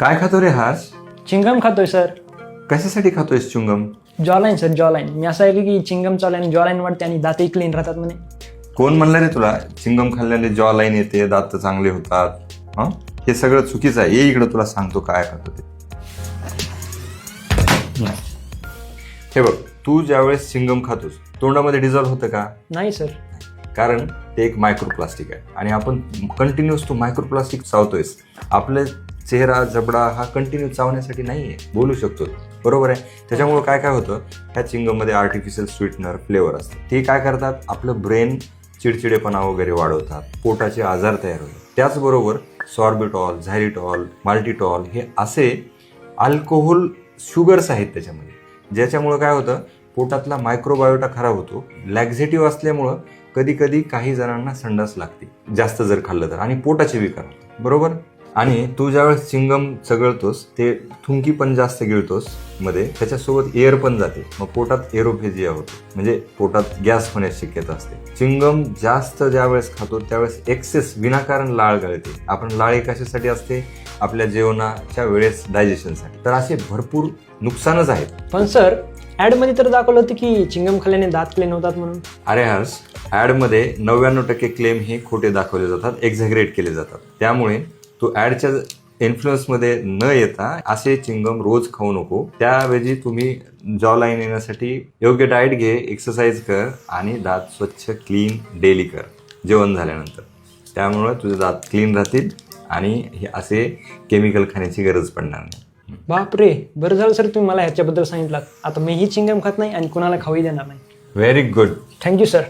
काय खातो रे हर्ष? चिंगम खातोय सर. कशासाठी खातोयस च्युंगम? Jawline sir, jawline. मी असं ऐकलं की चिंगम चावल्याने जॉलाईन वाढते आणि दातही क्लीन राहतात म्हणे. कोण म्हणलं रे तुला चिंगम खाल्ल्याने जॉ लाईन येते, दात चांगले होतात? हं? हे सगळं चुकीचं आहे. ये इकडं तुला सांगतो काय खातो ते. हे बघ, तू ज्यावेळेस चिंगम खातोस तोंडामध्ये डिझॉल्व्ह होतं का? नाही सर. कारण ते एक मायक्रोप्लास्टिक आहे आणि आपण कंटिन्युअस तो मायक्रोप्लास्टिक चावतोयस. आपले चेहरा जबडा हा कंटिन्यू चावण्यासाठी नाही आहे, बोलू शकतो, बरोबर आहे. त्याच्यामुळं काय काय होतं, ह्या चिंगममध्ये आर्टिफिशियल स्वीटनर फ्लेवर असतात. ते काय करतात, आपलं ब्रेन चिडचिडेपणा वगैरे वाढवतात, पोटाचे आजार तयार होतात. त्याचबरोबर सॉर्बिटॉल, झॅरिटॉल, माल्टिटॉल हे असे अल्कोहोल शुगर्स आहेत त्याच्यामध्ये, ज्याच्यामुळं काय होतं, पोटातला मायक्रोबायोटा खराब होतो. लॅक्झेटिव्ह असल्यामुळं कधी कधी काही जणांना संडास लागते जास्त जर खाल्लं तर, आणि पोटाचे विकार होतात, बरोबर. आणि तू ज्यावेळेस चिंगम चगळतोस ते थुंकी पण जास्त गिळतोस मध्ये, त्याच्यासोबत एअर पण जाते, मग पोटात एरोफेजिया होतो, म्हणजे पोटात गॅस होण्याची शक्यता असते. चिंगम जास्त ज्यावेळेस खातो त्यावेळेस एक्सेस विनाकारण लाळ गळते. आपण लाळ कशासाठी असते, आपल्या जेवणाच्या वेळेस डायजेशनसाठी. तर असे भरपूर नुकसानच आहेत. पण सर, ऍड मध्ये तर दाखवलं होतं की चिंगम खाल्ल्याने दात क्लीन होतात म्हणून. अरे हर्ष, ऍडमध्ये 99% क्लेम हे खोटे दाखवले जातात, एक्झॅगरेट केले जातात. त्यामुळे तू ऍडच्या इन्फ्लुएन्समध्ये न येता असे चिंगम रोज खाऊ नको. त्याऐवजी तुम्ही जॉ लाईन येण्यासाठी योग्य डाएट घे, एक्सरसाइज कर आणि दात स्वच्छ क्लीन डेली कर जेवण झाल्यानंतर. त्यामुळे तुझे दात क्लीन राहतील आणि हे असे केमिकल खाण्याची गरज पडणार नाही. बापरे, बरं झालं सर तुम्ही मला ह्याच्याबद्दल सांगितलं. आता मीही चिंगम खात नाही आणि कुणाला खाऊही देणार नाही. Very good. Thank you sir.